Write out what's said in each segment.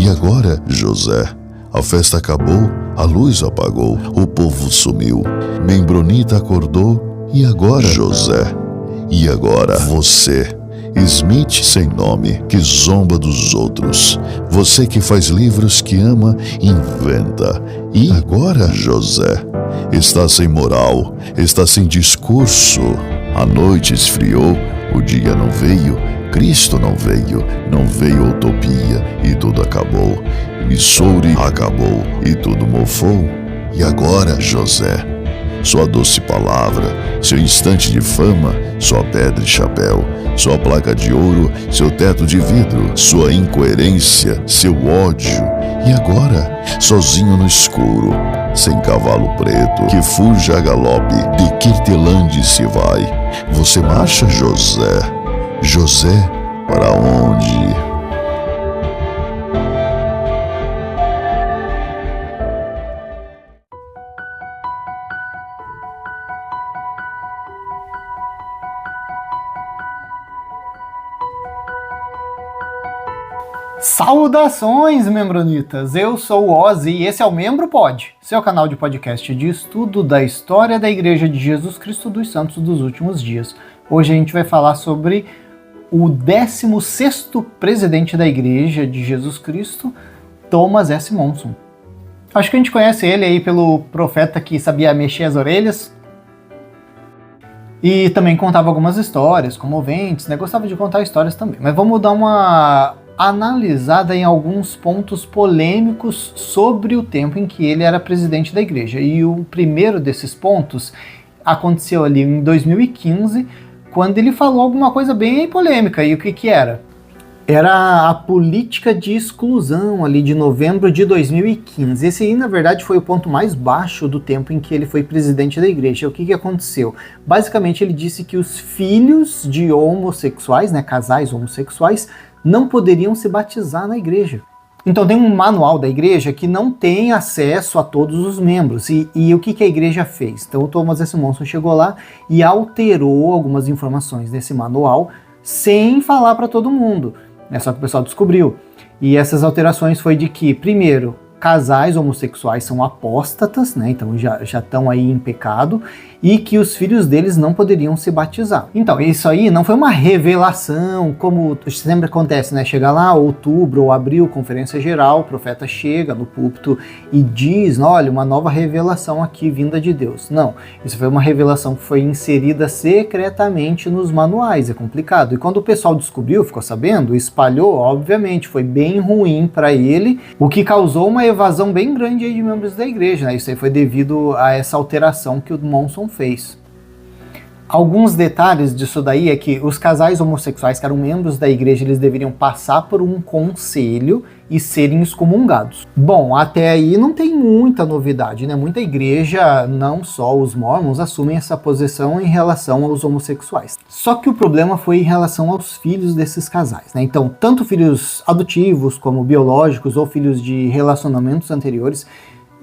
E agora, José? A festa acabou, a luz apagou, o povo sumiu. Membronita acordou, e agora, José? E agora, você? Smith sem nome, que zomba dos outros. Você que faz livros que ama, inventa. E agora, José? Está sem moral, está sem discurso. A noite esfriou, o dia não veio, Cristo não veio utopia e tudo acabou. Missouri acabou e tudo mofou. E agora, José? Sua doce palavra, seu instante de fama, sua pedra e chapéu, sua placa de ouro, seu teto de vidro, sua incoerência, seu ódio. E agora, sozinho no escuro, sem cavalo preto, que fuja a galope, de Kirtelândia se vai. Você marcha, José? José, para onde? Saudações, membronitas! Eu sou o Ozzy e esse é o Membro Pod, seu canal de podcast de estudo da história da Igreja de Jesus Cristo dos Santos dos Últimos Dias. Hoje a gente vai falar sobre o 16º presidente da Igreja de Jesus Cristo, Thomas S. Monson. Acho que a gente conhece ele aí pelo profeta que sabia mexer as orelhas e também contava algumas histórias comoventes, né? Gostava de contar histórias também. Mas vamos dar uma analisada em alguns pontos polêmicos sobre o tempo em que ele era presidente da igreja. E o primeiro desses pontos aconteceu ali em 2015, quando ele falou alguma coisa bem polêmica. E o que era? Era a política de exclusão ali de novembro de 2015. Esse aí, na verdade, foi o ponto mais baixo do tempo em que ele foi presidente da igreja. O que aconteceu? Basicamente, ele disse que os filhos de homossexuais, né, casais homossexuais, não poderiam se batizar na igreja. Então tem um manual da igreja que não tem acesso a todos os membros. E o que a igreja fez? Então o Thomas S. Monson chegou lá e alterou algumas informações desse manual sem falar para todo mundo. Só que o pessoal descobriu. E essas alterações foi de que, primeiro, casais homossexuais são apóstatas, né? Então já estão aí em pecado, e que os filhos deles não poderiam se batizar. Então isso aí não foi uma revelação, como sempre acontece, né? Chega lá, outubro ou abril, conferência geral, o profeta chega no púlpito e diz, olha, uma nova revelação aqui vinda de Deus. Não, isso foi uma revelação que foi inserida secretamente nos manuais, é complicado. E quando o pessoal descobriu, ficou sabendo, espalhou, obviamente, foi bem ruim para ele, o que causou uma evasão bem grande aí de membros da igreja, né? Isso aí foi devido a essa alteração que o Monson fez. Alguns detalhes disso daí é que os casais homossexuais que eram membros da igreja, eles deveriam passar por um conselho e serem excomungados. Bom, até aí não tem muita novidade, né? Muita igreja, não só os mormons, assumem essa posição em relação aos homossexuais. Só que o problema foi em relação aos filhos desses casais, né? Então, tanto filhos adotivos como biológicos ou filhos de relacionamentos anteriores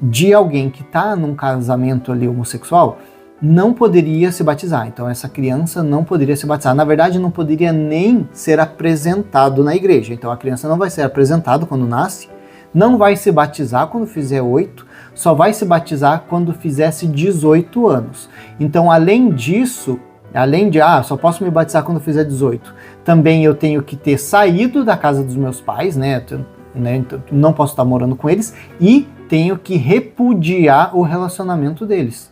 de alguém que está num casamento ali homossexual, não poderia se batizar. Então essa criança não poderia se batizar. Na verdade, não poderia nem ser apresentado na igreja. Então a criança não vai ser apresentada quando nasce, não vai se batizar quando fizer 8, só vai se batizar quando fizesse 18 anos. Então, além disso, além de, só posso me batizar quando fizer 18, também eu tenho que ter saído da casa dos meus pais, né? Então, não posso estar morando com eles, e tenho que repudiar o relacionamento deles.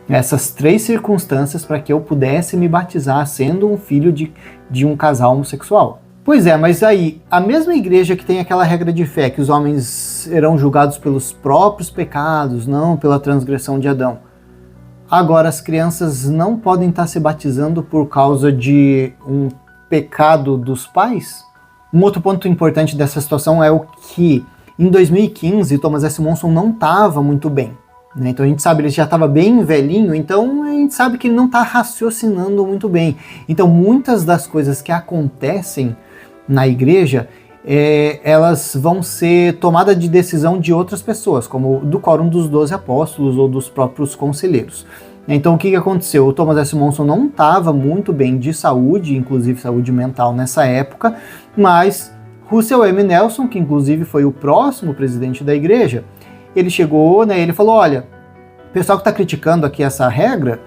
Essas 3 circunstâncias para que eu pudesse me batizar sendo um filho de um casal homossexual. Pois é, mas aí, a mesma igreja que tem aquela regra de fé que os homens serão julgados pelos próprios pecados, não pela transgressão de Adão. Agora, as crianças não podem estar se batizando por causa de um pecado dos pais? Um outro ponto importante dessa situação é o que, em 2015, Thomas S. Monson não estava muito bem. Então a gente sabe, ele já estava bem velhinho, então a gente sabe que ele não está raciocinando muito bem. Então muitas das coisas que acontecem na igreja, elas vão ser tomadas de decisão de outras pessoas, como do quórum dos 12 apóstolos ou dos próprios conselheiros. Então o que aconteceu? O Thomas S. Monson não estava muito bem de saúde, inclusive saúde mental nessa época, mas Russell M. Nelson, que inclusive foi o próximo presidente da igreja, ele chegou, né, ele falou, olha, o pessoal que está criticando aqui essa regra,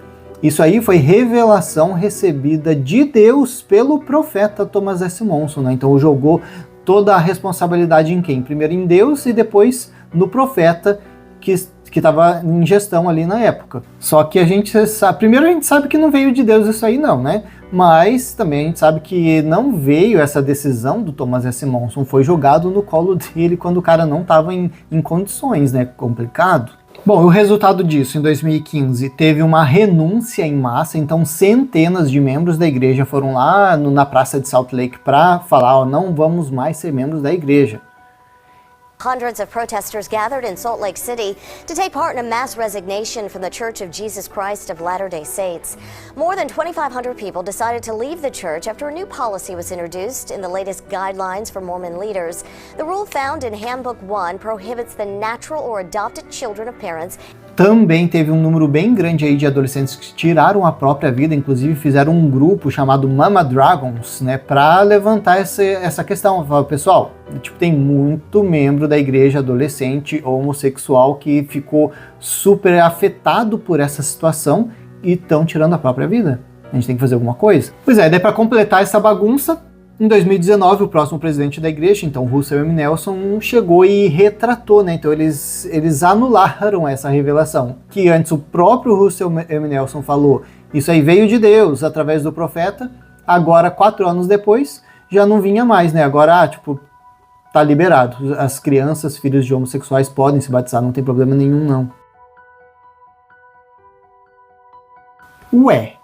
isso aí foi revelação recebida de Deus pelo profeta Thomas S. Monson, né? Então jogou toda a responsabilidade em quem? Primeiro em Deus e depois no profeta que estava em gestão ali na época. Só que a gente sabe, primeiro a gente sabe que não veio de Deus isso aí não, né? Mas também a gente sabe que não veio essa decisão do Thomas S. Monson, foi jogado no colo dele quando o cara não estava em condições, né? Complicado. Bom, o resultado disso, em 2015, teve uma renúncia em massa, então centenas de membros da igreja foram lá na praça de Salt Lake para falar, ó, não vamos mais ser membros da igreja. Hundreds of protesters gathered in Salt Lake City to take part in a mass resignation from the Church of Jesus Christ of Latter-day Saints. More than 2,500 people decided to leave the church after a new policy was introduced in the latest guidelines for Mormon leaders. The rule found in Handbook 1 prohibits the natural or adopted children of parents. Também teve um número bem grande aí de adolescentes que tiraram a própria vida, inclusive fizeram um grupo chamado Mama Dragons, né, para levantar essa questão. Pessoal, tipo, tem muito membro da igreja adolescente homossexual que ficou super afetado por essa situação e estão tirando a própria vida. A gente tem que fazer alguma coisa. Pois é, daí para completar essa bagunça, em 2019, o próximo presidente da igreja, então Russell M. Nelson, chegou e retratou, né? Então eles anularam essa revelação, que antes o próprio Russell M. Nelson falou, isso aí veio de Deus, através do profeta, agora 4 anos depois, já não vinha mais, né? Agora, tipo, tá liberado, as crianças, filhos de homossexuais podem se batizar, não tem problema nenhum, não. Ué,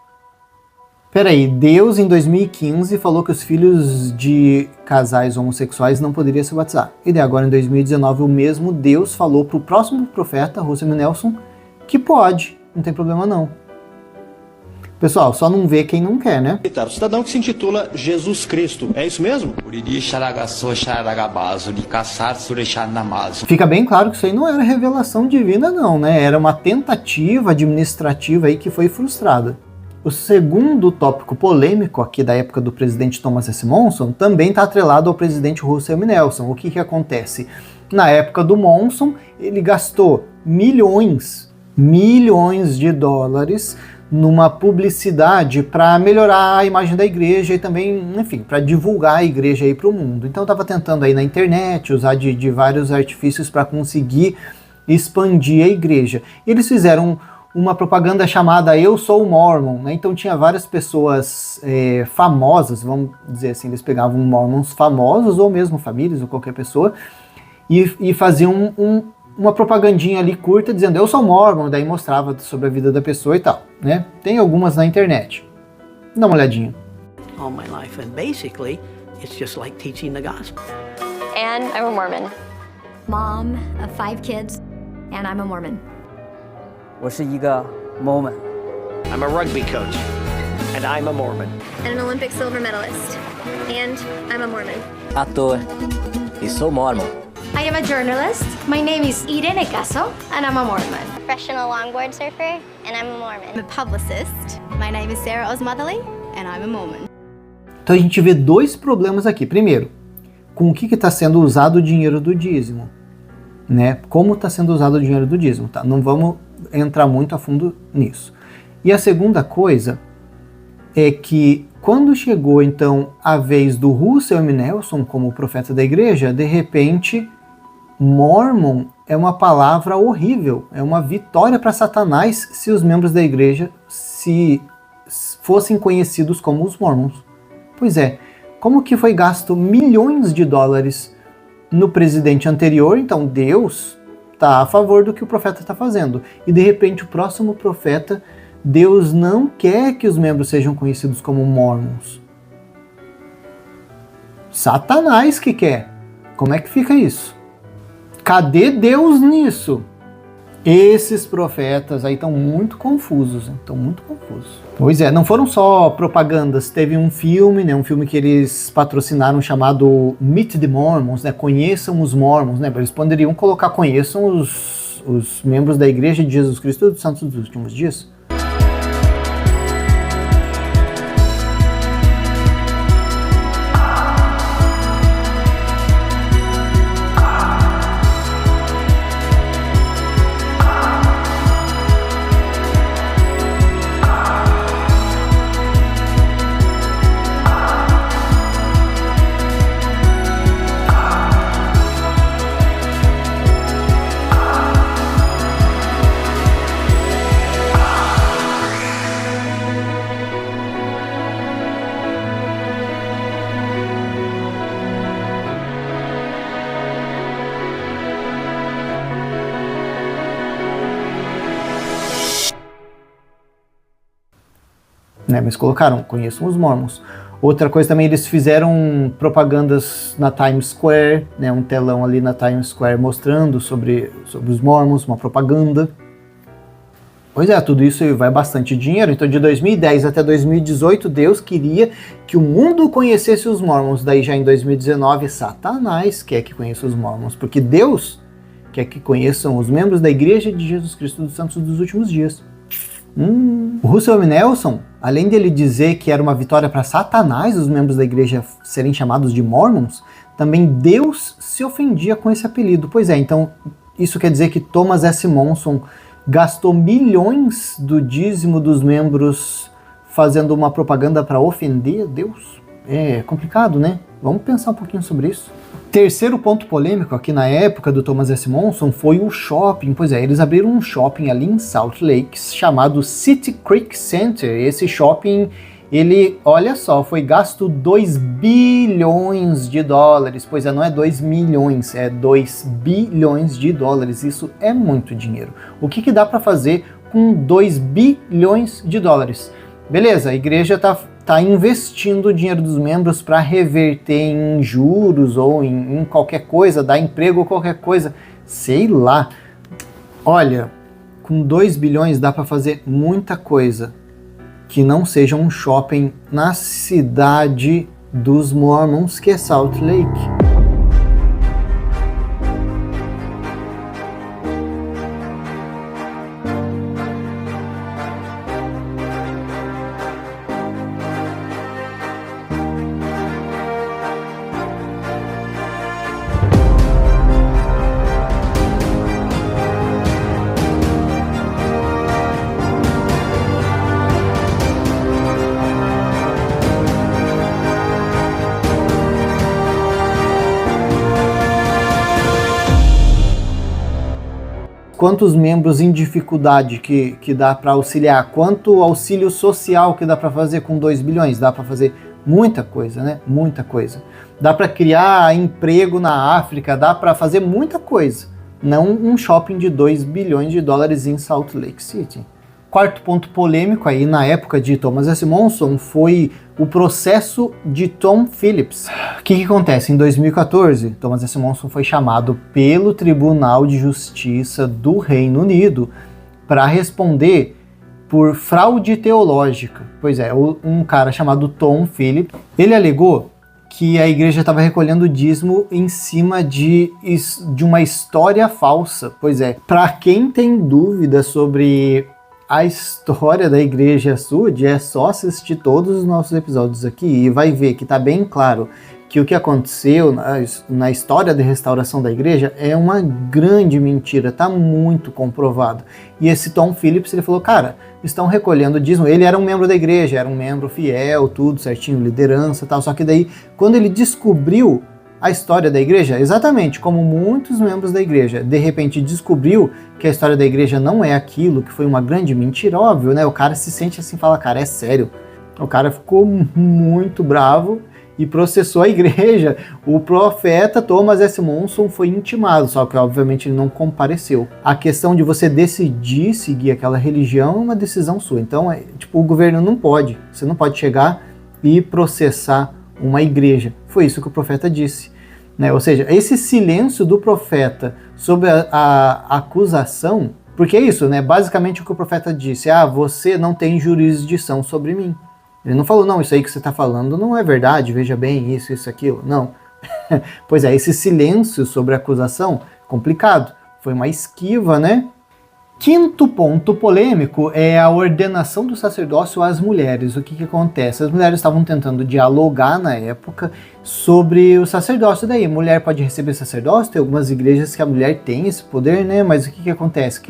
peraí, Deus em 2015 falou que os filhos de casais homossexuais não poderiam se batizar. E daí agora em 2019 o mesmo Deus falou pro próximo profeta, Russell M. Nelson, que pode, não tem problema não. Pessoal, só não vê quem não quer, né? O cidadão que se intitula Jesus Cristo, é isso mesmo? Fica bem claro que isso aí não era revelação divina não, né? Era uma tentativa administrativa aí que foi frustrada. O segundo tópico polêmico aqui da época do presidente Thomas S. Monson também está atrelado ao presidente Russell M. Nelson. O que acontece? Na época do Monson, ele gastou milhões de dólares numa publicidade para melhorar a imagem da igreja e também, enfim, para divulgar a igreja aí para o mundo. Então estava tentando aí na internet usar de vários artifícios para conseguir expandir a igreja. E eles fizeram uma propaganda chamada Eu Sou Mormon, né? Então tinha várias pessoas famosas, vamos dizer assim, eles pegavam mormons famosos ou mesmo famílias ou qualquer pessoa e faziam uma propagandinha ali curta dizendo Eu sou Mormon, daí mostrava sobre a vida da pessoa e tal, né? Tem algumas na internet. Dá uma olhadinha. All my life, and basically it's just like teaching the gospel. And I'm a Mormon. Mom of 5 kids, and I'm a Mormon. 我是一个 Mormon. I'm a rugby coach, and I'm a Mormon. And an Olympic silver medalist, and I'm a Mormon. Ator e sou Mormon. I am a journalist. My name is Eden Ecaso, and I'm a Mormon. Professional longboard surfer, and I'm a Mormon. I'm a publicist. My name is Sarah Osmotherly, and I'm a Mormon. Então a gente vê 2 problemas aqui. Primeiro, com o que está sendo usado o dinheiro do dízimo, né? Como está sendo usado o dinheiro do dízimo, tá? Não vamos entrar muito a fundo nisso. E a segunda coisa é que quando chegou então a vez do Russell M. Nelson como profeta da igreja, de repente Mormon é uma palavra horrível, é uma vitória para Satanás se os membros da igreja se fossem conhecidos como os Mormons. Pois é, como que foi gasto milhões de dólares no presidente anterior, então Deus está a favor do que o profeta está fazendo. E de repente o próximo profeta, Deus não quer que os membros sejam conhecidos como Mormons. Satanás que quer. Como é que fica isso? Cadê Deus nisso? Esses profetas aí estão muito confusos, estão muito confusos. Pois é, não foram só propagandas, teve um filme, né, um filme que eles patrocinaram chamado Meet the Mormons, né, Conheçam os Mormons, né, eles poderiam colocar Conheçam os membros da Igreja de Jesus Cristo dos Santos dos Últimos Dias. né? Mas colocaram, conheçam os Mormons. Outra coisa também, eles fizeram propagandas na Times Square, né? Um telão ali na Times Square mostrando sobre os Mormons, uma propaganda. Pois é, tudo isso vai bastante dinheiro. Então, de 2010 até 2018, Deus queria que o mundo conhecesse os Mormons. Daí, já em 2019, Satanás quer que conheça os Mormons, porque Deus quer que conheçam os membros da Igreja de Jesus Cristo dos Santos dos Últimos Dias. O Russell M. Nelson, além dele dizer que era uma vitória para Satanás os membros da igreja serem chamados de Mormons, também Deus se ofendia com esse apelido. Pois é, então isso quer dizer que Thomas S. Monson gastou milhões do dízimo dos membros fazendo uma propaganda para ofender Deus? É complicado, né? Vamos pensar um pouquinho sobre isso. Terceiro ponto polêmico aqui na época do Thomas S. Monson foi o shopping. Pois é, eles abriram um shopping ali em Salt Lake chamado City Creek Center. Esse shopping, ele, olha só, foi gasto 2 bilhões de dólares. Pois é, não é 2 milhões, é 2 bilhões de dólares. Isso é muito dinheiro. O que dá para fazer com 2 bilhões de dólares? Beleza, a igreja tá investindo o dinheiro dos membros para reverter em juros ou em qualquer coisa, dar emprego ou qualquer coisa, sei lá. Olha, com 2 bilhões dá para fazer muita coisa que não seja um shopping na cidade dos Mormons, que é Salt Lake. Quantos membros em dificuldade que dá para auxiliar, quanto auxílio social que dá para fazer com 2 bilhões, dá para fazer muita coisa, né? Muita coisa. Dá para criar emprego na África, dá para fazer muita coisa. Não um shopping de 2 bilhões de dólares em Salt Lake City. Quarto ponto polêmico aí na época de Thomas S. Monson foi o processo de Tom Phillips. O que acontece? Em 2014, Thomas S. Monson foi chamado pelo Tribunal de Justiça do Reino Unido para responder por fraude teológica. Pois é, um cara chamado Tom Phillips, ele alegou que a igreja estava recolhendo dízimo em cima de uma história falsa. Pois é, para quem tem dúvida sobre a história da Igreja Sud, é só assistir todos os nossos episódios aqui e vai ver que está bem claro que o que aconteceu na história da restauração da igreja é uma grande mentira, está muito comprovado. E esse Tom Phillips, ele falou, cara, estão recolhendo dízimo. Ele era um membro da igreja, era um membro fiel, tudo certinho, liderança e tal, só que daí, quando ele descobriu a história da igreja, exatamente como muitos membros da igreja, de repente descobriu que a história da igreja não é aquilo, que foi uma grande mentira, óbvio, né? O cara se sente assim, fala, cara, é sério. O cara ficou muito bravo e processou a igreja. O profeta Thomas S. Monson foi intimado, só que obviamente ele não compareceu. A questão de você decidir seguir aquela religião é uma decisão sua. Então, o governo não pode, você não pode chegar e processar uma igreja. Foi isso que o profeta disse, né? Ou seja, esse silêncio do profeta sobre a acusação, porque é isso, né? Basicamente o que o profeta disse, você não tem jurisdição sobre mim. Ele não falou, não, isso aí que você está falando não é verdade, veja bem, isso, aquilo. Não. Pois é, esse silêncio sobre a acusação, complicado. Foi uma esquiva, né? Quinto ponto polêmico é a ordenação do sacerdócio às mulheres. O que acontece? As mulheres estavam tentando dialogar na época sobre o sacerdócio. Daí, mulher pode receber sacerdócio? Tem algumas igrejas que a mulher tem esse poder, né? Mas o que acontece?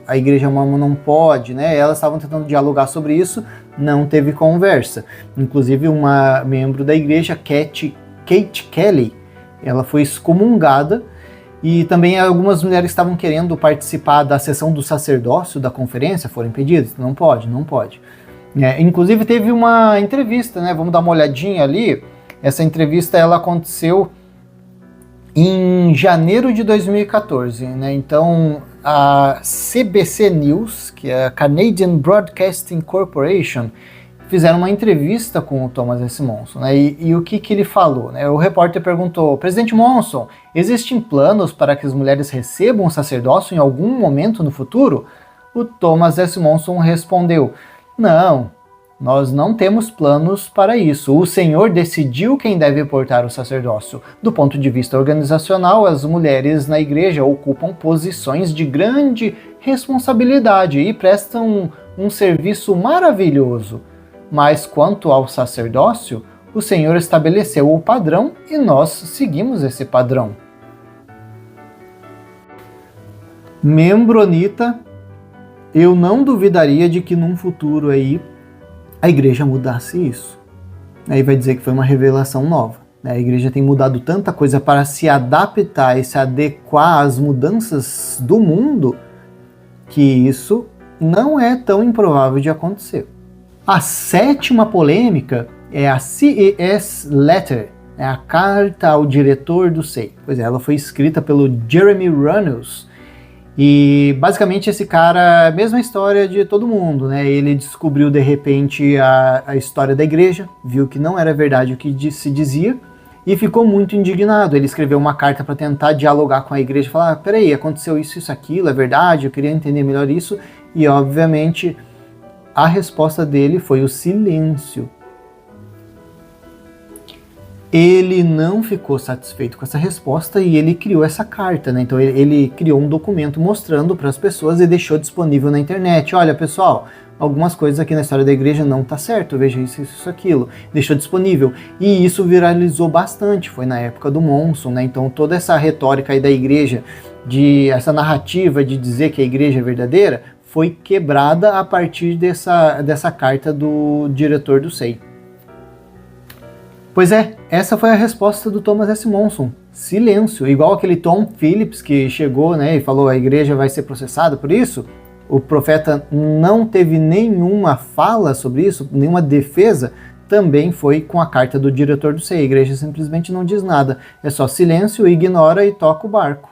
A igreja mormon não pode, né? Elas estavam tentando dialogar sobre isso, não teve conversa. Inclusive, uma membro da igreja, Kate Kelly, ela foi excomungada. E também algumas mulheres estavam querendo participar da sessão do sacerdócio da conferência, foram impedidas. Não pode. Inclusive teve uma entrevista, né? Vamos dar uma olhadinha ali. Essa entrevista ela aconteceu em janeiro de 2014, né? Então a CBC News, que é a Canadian Broadcasting Corporation, fizeram uma entrevista com o Thomas S. Monson, né? E o que ele falou, né? O repórter perguntou: Presidente Monson, existem planos para que as mulheres recebam o sacerdócio em algum momento no futuro? O Thomas S. Monson respondeu: não, nós não temos planos para isso. O Senhor decidiu quem deve portar o sacerdócio. Do ponto de vista organizacional, as mulheres na igreja ocupam posições de grande responsabilidade e prestam um serviço maravilhoso. Mas quanto ao sacerdócio, o Senhor estabeleceu o padrão e nós seguimos esse padrão. Membronita, eu não duvidaria de que num futuro aí a igreja mudasse isso. Aí vai dizer que foi uma revelação nova. A igreja tem mudado tanta coisa para se adaptar e se adequar às mudanças do mundo que isso não é tão improvável de acontecer. A sétima polêmica é a CES Letter, é a carta ao diretor do SEI. Pois é, ela foi escrita pelo Jeremy Runnels. E basicamente esse cara, a mesma história de todo mundo, né? Ele descobriu de repente a história da igreja, viu que não era verdade o que se dizia e ficou muito indignado. Ele escreveu uma carta para tentar dialogar com a igreja, falar: peraí, aconteceu isso, aquilo, é verdade, eu queria entender melhor isso. E obviamente a resposta dele foi o silêncio. Ele não ficou satisfeito com essa resposta e ele criou essa carta, né? Então ele criou um documento mostrando para as pessoas e deixou disponível na internet. Olha, pessoal, algumas coisas aqui na história da igreja não tá certo, veja isso, aquilo. Deixou disponível. E isso viralizou bastante, foi na época do Monson, né? Então toda essa retórica aí da igreja, essa narrativa de dizer que a igreja é verdadeira, foi quebrada a partir dessa carta do diretor do SEI. Pois é, essa foi a resposta do Thomas S. Monson. Silêncio. Igual aquele Tom Phillips que chegou, né, e falou: a igreja vai ser processada por isso. O profeta não teve nenhuma fala sobre isso, nenhuma defesa. Também foi com a carta do diretor do SEI. A igreja simplesmente não diz nada. É só silêncio, ignora e toca o barco.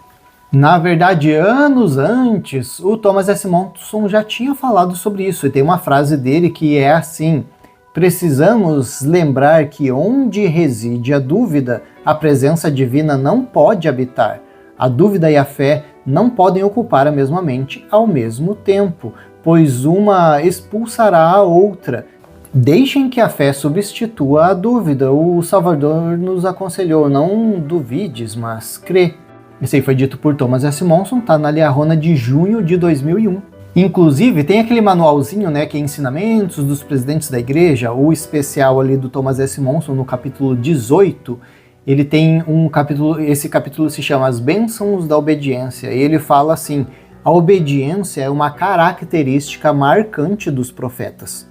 Na verdade, anos antes, o Thomas S. Monson já tinha falado sobre isso. E tem uma frase dele que é assim: precisamos lembrar que onde reside a dúvida, a presença divina não pode habitar. A dúvida e a fé não podem ocupar a mesma mente ao mesmo tempo, pois uma expulsará a outra. Deixem que a fé substitua a dúvida. O Salvador nos aconselhou: não duvides, mas crê. Isso aí foi dito por Thomas S. Monson, está na Liahona de junho de 2001. Inclusive, tem aquele manualzinho, né, que é Ensinamentos dos Presidentes da Igreja, o especial ali do Thomas S. Monson, no capítulo 18, ele tem um capítulo, esse capítulo se chama As Bênçãos da Obediência, e ele fala assim: a obediência é uma característica marcante dos profetas.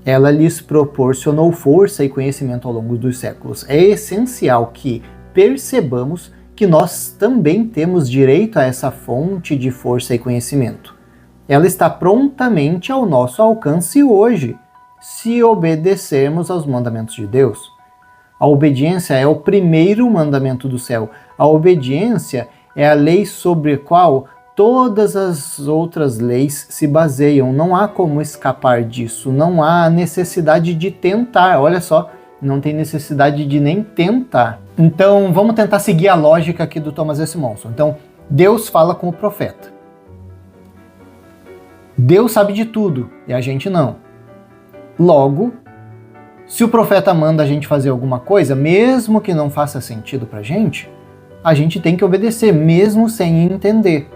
Ela lhes proporcionou força e conhecimento ao longo dos séculos. É essencial que percebamos que nós também temos direito a essa fonte de força e conhecimento. Ela está prontamente ao nosso alcance hoje, se obedecermos aos mandamentos de Deus. A obediência é o primeiro mandamento do céu. A obediência é a lei sobre a qual todas as outras leis se baseiam. Não há como escapar disso. Não há necessidade de tentar. Olha só, não tem necessidade de nem tentar. Então, vamos tentar seguir a lógica aqui do Thomas S. Monson. Então, Deus fala com o profeta. Deus sabe de tudo e a gente não. Logo, se o profeta manda a gente fazer alguma coisa, mesmo que não faça sentido pra gente, a gente tem que obedecer, mesmo sem entender.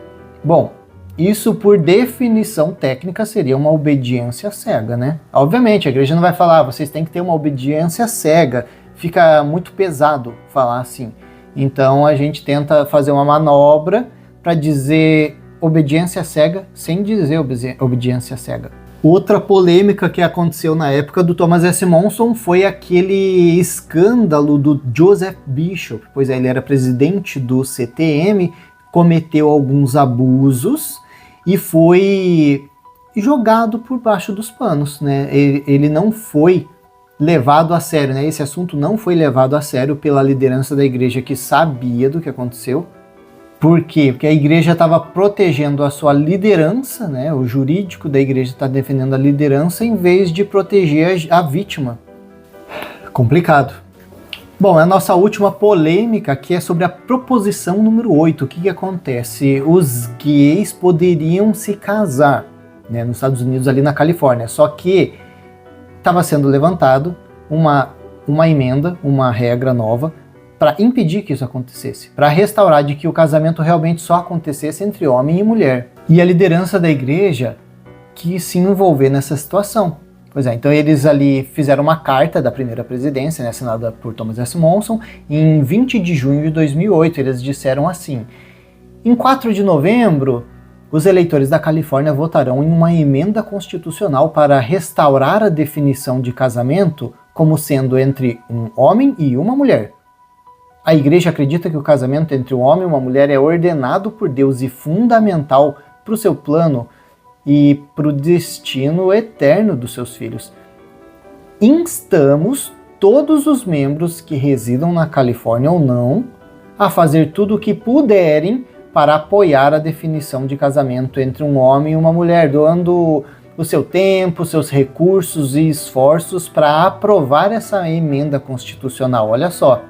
Bom, isso por definição técnica seria uma obediência cega, né? Obviamente, a igreja não vai falar: vocês têm que ter uma obediência cega. Fica muito pesado falar assim. Então a gente tenta fazer uma manobra para dizer obediência cega sem dizer obediência cega. Outra polêmica que aconteceu na época do Thomas S. Monson foi aquele escândalo do Joseph Bishop. Pois é, ele era presidente do CTM, cometeu alguns abusos e foi jogado por baixo dos panos, né? Ele não foi levado a sério, né? Esse assunto não foi levado a sério pela liderança da igreja, que sabia do que aconteceu. Por quê? Porque a igreja estava protegendo a sua liderança, né? O jurídico da igreja está defendendo a liderança em vez de proteger a vítima. Complicado. Bom, a nossa última polêmica aqui é sobre a proposição número 8. O que acontece? Os gays poderiam se casar, né, nos Estados Unidos, ali na Califórnia. Só que estava sendo levantado uma emenda, uma regra nova, para impedir que isso acontecesse, para restaurar de que o casamento realmente só acontecesse entre homem e mulher. E a liderança da igreja quis se envolver nessa situação. Pois é, então eles ali fizeram uma carta da primeira presidência, né, assinada por Thomas S. Monson, em 20 de junho de 2008, eles disseram assim: em 4 de novembro, os eleitores da Califórnia votarão em uma emenda constitucional para restaurar a definição de casamento como sendo entre um homem e uma mulher. A igreja acredita que o casamento entre um homem e uma mulher é ordenado por Deus e fundamental para o seu plano e para o destino eterno dos seus filhos. Instamos todos os membros que residam na Califórnia ou não a fazer tudo o que puderem para apoiar a definição de casamento entre um homem e uma mulher, doando o seu tempo, seus recursos e esforços para aprovar essa emenda constitucional. Olha só,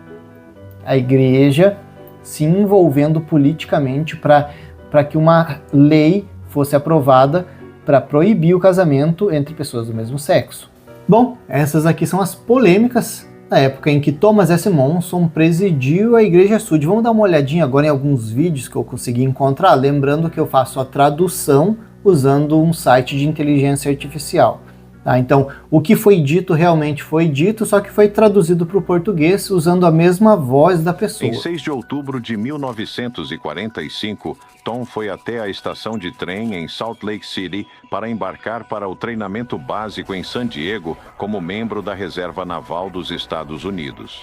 a igreja se envolvendo politicamente para que uma lei fosse aprovada para proibir o casamento entre pessoas do mesmo sexo. Bom, essas aqui são as polêmicas na época em que Thomas S. Monson presidiu a Igreja Sud. Vamos dar uma olhadinha agora em alguns vídeos que eu consegui encontrar, lembrando que eu faço a tradução usando um site de inteligência artificial. Tá? Então, o que foi dito realmente foi dito, só que foi traduzido para o português usando a mesma voz da pessoa. Em 6 de outubro de 1945, Tom foi até a estação de trem em Salt Lake City para embarcar para o treinamento básico em San Diego como membro da Reserva Naval dos Estados Unidos.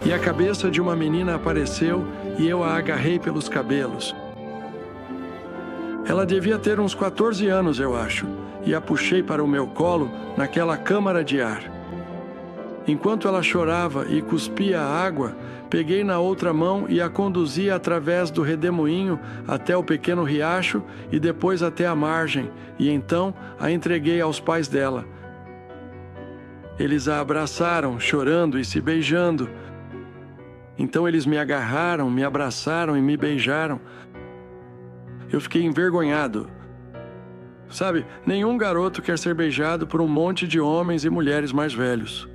E a cabeça de uma menina apareceu e eu a agarrei pelos cabelos. Ela devia ter uns 14 anos, eu acho, e a puxei para o meu colo naquela câmara de ar. Enquanto ela chorava e cuspia a água, peguei na outra mão e a conduzi através do redemoinho até o pequeno riacho e depois até a margem, e então a entreguei aos pais dela. Eles a abraçaram, chorando e se beijando. Então eles me agarraram, me abraçaram e me beijaram. Eu fiquei envergonhado. Sabe, nenhum garoto quer ser beijado por um monte de homens e mulheres mais velhos.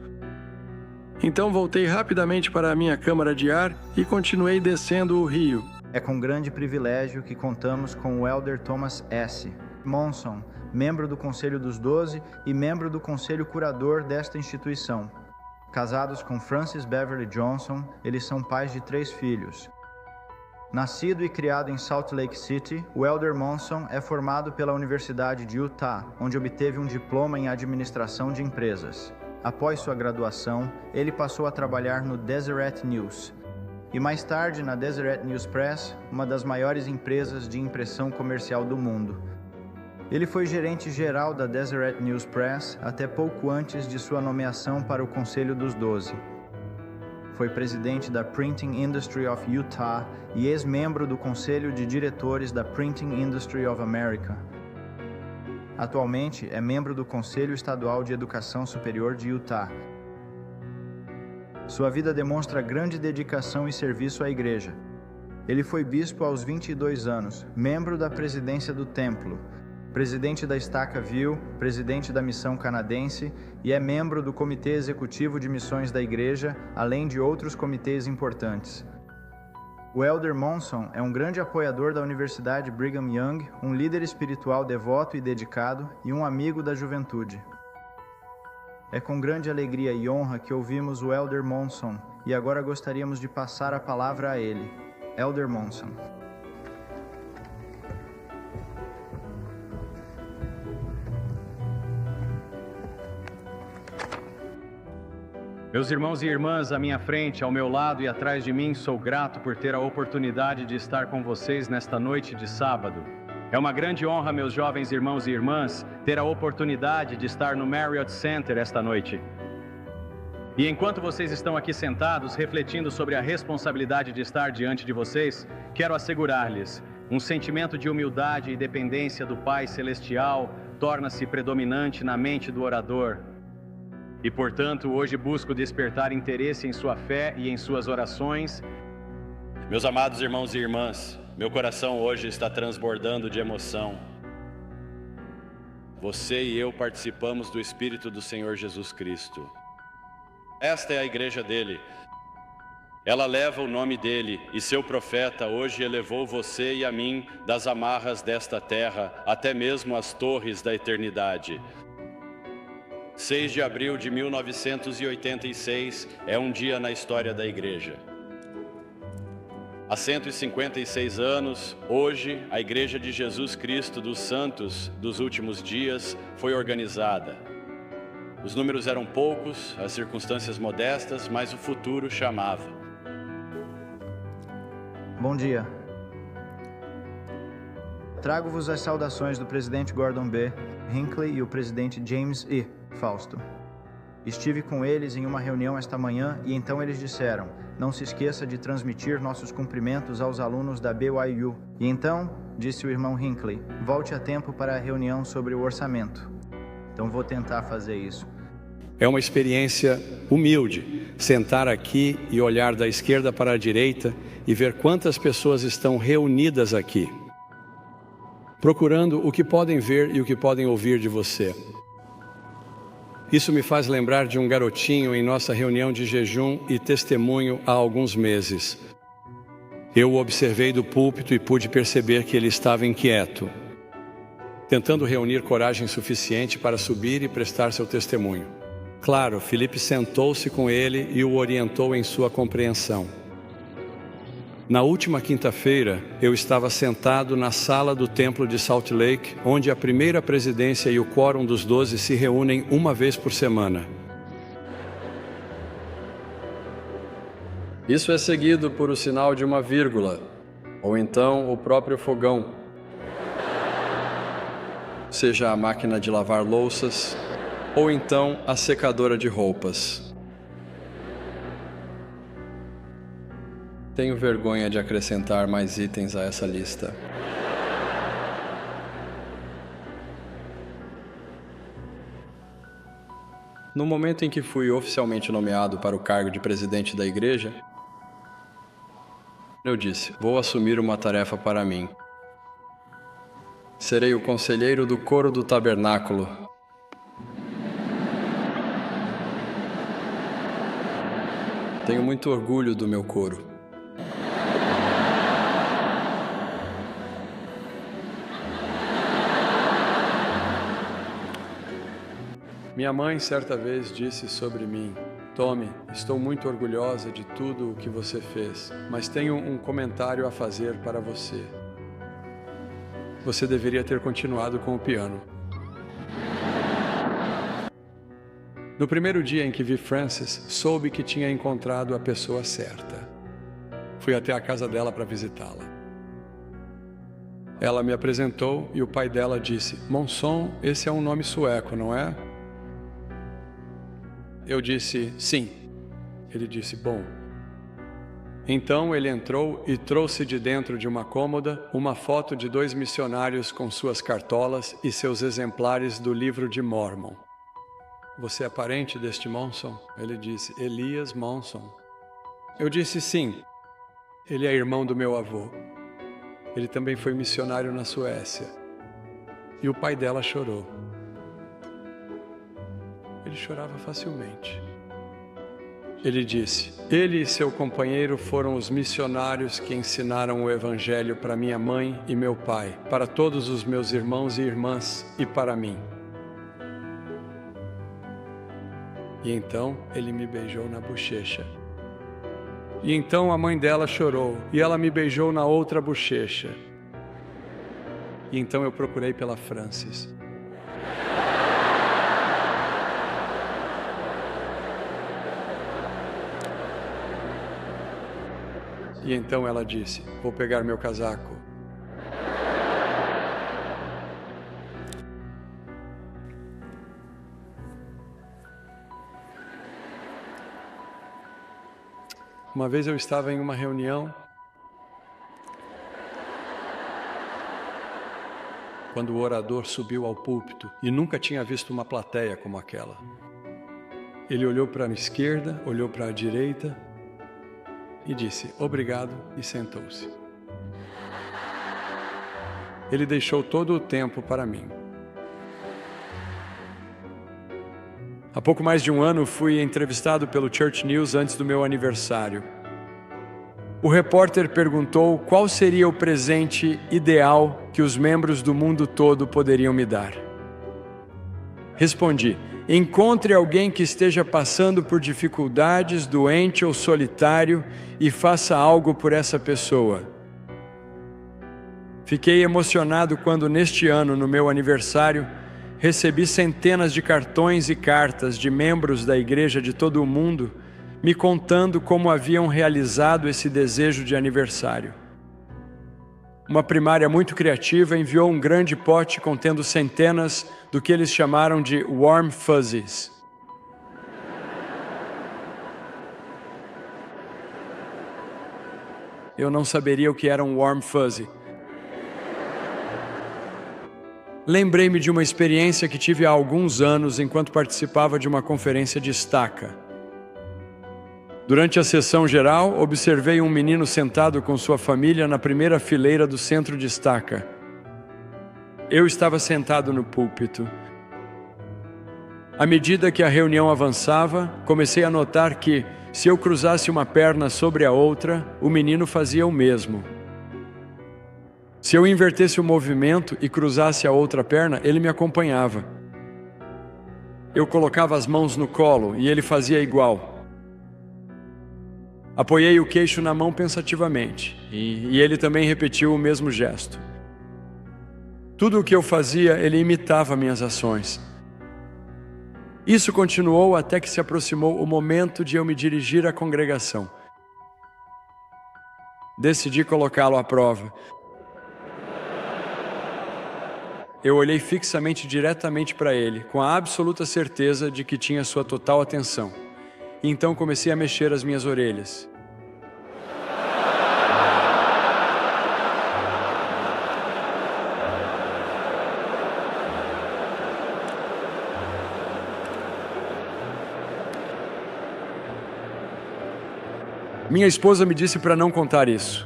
Então voltei rapidamente para a minha câmara de ar e continuei descendo o rio. É com grande privilégio que contamos com o Elder Thomas S. Monson, membro do Conselho dos 12 e membro do Conselho Curador desta instituição. Casados com Frances Beverly Johnson, eles são pais de 3 filhos. Nascido e criado em Salt Lake City, o Elder Monson é formado pela Universidade de Utah, onde obteve um diploma em administração de empresas. Após sua graduação, ele passou a trabalhar no Deseret News e mais tarde na Deseret News Press, uma das maiores empresas de impressão comercial do mundo. Ele foi gerente geral da Deseret News Press até pouco antes de sua nomeação para o Conselho dos 12. Foi presidente da Printing Industry of Utah e ex-membro do Conselho de Diretores da Printing Industry of America. Atualmente é membro do Conselho Estadual de Educação Superior de Utah. Sua vida demonstra grande dedicação e serviço à igreja. Ele foi bispo aos 22 anos, membro da presidência do templo, presidente da Estaca View, presidente da Missão Canadense e é membro do Comitê Executivo de Missões da Igreja, além de outros comitês importantes. O Elder Monson é um grande apoiador da Universidade Brigham Young, um líder espiritual devoto e dedicado e um amigo da juventude. É com grande alegria e honra que ouvimos o Elder Monson e agora gostaríamos de passar a palavra a ele. Elder Monson. Meus irmãos e irmãs, à minha frente, ao meu lado e atrás de mim, sou grato por ter a oportunidade de estar com vocês nesta noite de sábado. É uma grande honra, meus jovens irmãos e irmãs, ter a oportunidade de estar no Marriott Center esta noite. E enquanto vocês estão aqui sentados, refletindo sobre a responsabilidade de estar diante de vocês, quero assegurar-lhes, um sentimento de humildade e dependência do Pai Celestial torna-se predominante na mente do orador. E, portanto, hoje busco despertar interesse em sua fé e em suas orações. Meus amados irmãos e irmãs, meu coração hoje está transbordando de emoção. Você e eu participamos do Espírito do Senhor Jesus Cristo. Esta é a igreja dele. Ela leva o nome dele, e seu profeta hoje elevou você e a mim das amarras desta terra, até mesmo as torres da eternidade. 6 de abril de 1986 é um dia na história da igreja. Há 156 anos, hoje, a Igreja de Jesus Cristo dos Santos dos Últimos Dias foi organizada. Os números eram poucos, as circunstâncias modestas, mas o futuro chamava. Bom dia. Trago-vos as saudações do presidente Gordon B. Hinckley e o presidente James E. Fausto. Estive com eles em uma reunião esta manhã e então eles disseram: não se esqueça de transmitir nossos cumprimentos aos alunos da BYU. E então, disse o irmão Hinckley, volte a tempo para a reunião sobre o orçamento. Então vou tentar fazer isso. É uma experiência humilde, sentar aqui e olhar da esquerda para a direita e ver quantas pessoas estão reunidas aqui, procurando o que podem ver e o que podem ouvir de você. Isso me faz lembrar de um garotinho em nossa reunião de jejum e testemunho há alguns meses. Eu o observei do púlpito e pude perceber que ele estava inquieto, tentando reunir coragem suficiente para subir e prestar seu testemunho. Claro, Felipe sentou-se com ele e o orientou em sua compreensão. Na última quinta-feira, eu estava sentado na sala do templo de Salt Lake, onde a primeira presidência e o quórum dos 12 se reúnem uma vez por semana. Isso é seguido por o sinal de uma vírgula, ou então o próprio fogão. Seja a máquina de lavar louças, ou então a secadora de roupas. Tenho vergonha de acrescentar mais itens a essa lista. No momento em que fui oficialmente nomeado para o cargo de presidente da igreja, eu disse: vou assumir uma tarefa para mim. Serei o conselheiro do coro do tabernáculo. Tenho muito orgulho do meu coro. Minha mãe certa vez disse sobre mim: Tommy, estou muito orgulhosa de tudo o que você fez, mas tenho um comentário a fazer para você. Você deveria ter continuado com o piano. No primeiro dia em que vi Frances, soube que tinha encontrado a pessoa certa. Fui até a casa dela para visitá-la. Ela me apresentou e o pai dela disse: Monson, esse é um nome sueco, não é? Eu disse: sim. Ele disse: bom. Então ele entrou e trouxe de dentro de uma cômoda uma foto de 2 missionários com suas cartolas e seus exemplares do livro de Mormon. Você é parente deste Monson? Ele disse: Elias Monson. Eu disse: sim. Ele é irmão do meu avô. Ele também foi missionário na Suécia. E o pai dela chorou. Ele chorava facilmente. Ele disse: ele e seu companheiro foram os missionários que ensinaram o Evangelho para minha mãe e meu pai, para todos os meus irmãos e irmãs e para mim. E então ele me beijou na bochecha. E então a mãe dela chorou, e ela me beijou na outra bochecha. E então eu procurei pela Frances. E então ela disse: vou pegar meu casaco. Uma vez eu estava em uma reunião quando o orador subiu ao púlpito e nunca tinha visto uma plateia como aquela. Ele olhou para a esquerda, olhou para a direita e disse, obrigado, e sentou-se. Ele deixou todo o tempo para mim. Há pouco mais de um ano fui entrevistado pelo Church News antes do meu aniversário. O repórter perguntou qual seria o presente ideal que os membros do mundo todo poderiam me dar. Respondi, encontre alguém que esteja passando por dificuldades, doente ou solitário e faça algo por essa pessoa. Fiquei emocionado quando neste ano, no meu aniversário, recebi centenas de cartões e cartas de membros da igreja de todo o mundo me contando como haviam realizado esse desejo de aniversário. Uma primária muito criativa enviou um grande pote contendo centenas do que eles chamaram de warm fuzzies. Eu não saberia o que era um warm fuzzy. Lembrei-me de uma experiência que tive há alguns anos enquanto participava de uma conferência de estaca. Durante a sessão geral, observei um menino sentado com sua família na primeira fileira do centro de estaca. Eu estava sentado no púlpito. À medida que a reunião avançava, comecei a notar que, se eu cruzasse uma perna sobre a outra, o menino fazia o mesmo. Se eu invertesse o movimento e cruzasse a outra perna, ele me acompanhava. Eu colocava as mãos no colo e ele fazia igual. Apoiei o queixo na mão pensativamente e ele também repetiu o mesmo gesto. Tudo o que eu fazia, ele imitava minhas ações. Isso continuou até que se aproximou o momento de eu me dirigir à congregação. Decidi colocá-lo à prova. Eu olhei fixamente diretamente para ele, com a absoluta certeza de que tinha sua total atenção. E então comecei a mexer as minhas orelhas. Minha esposa me disse para não contar isso.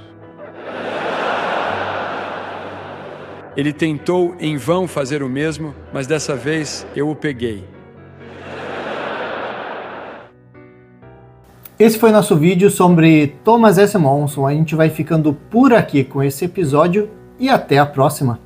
Ele tentou em vão fazer o mesmo, mas dessa vez eu o peguei. Esse foi nosso vídeo sobre Thomas S. Monson. A gente vai ficando por aqui com esse episódio e até a próxima.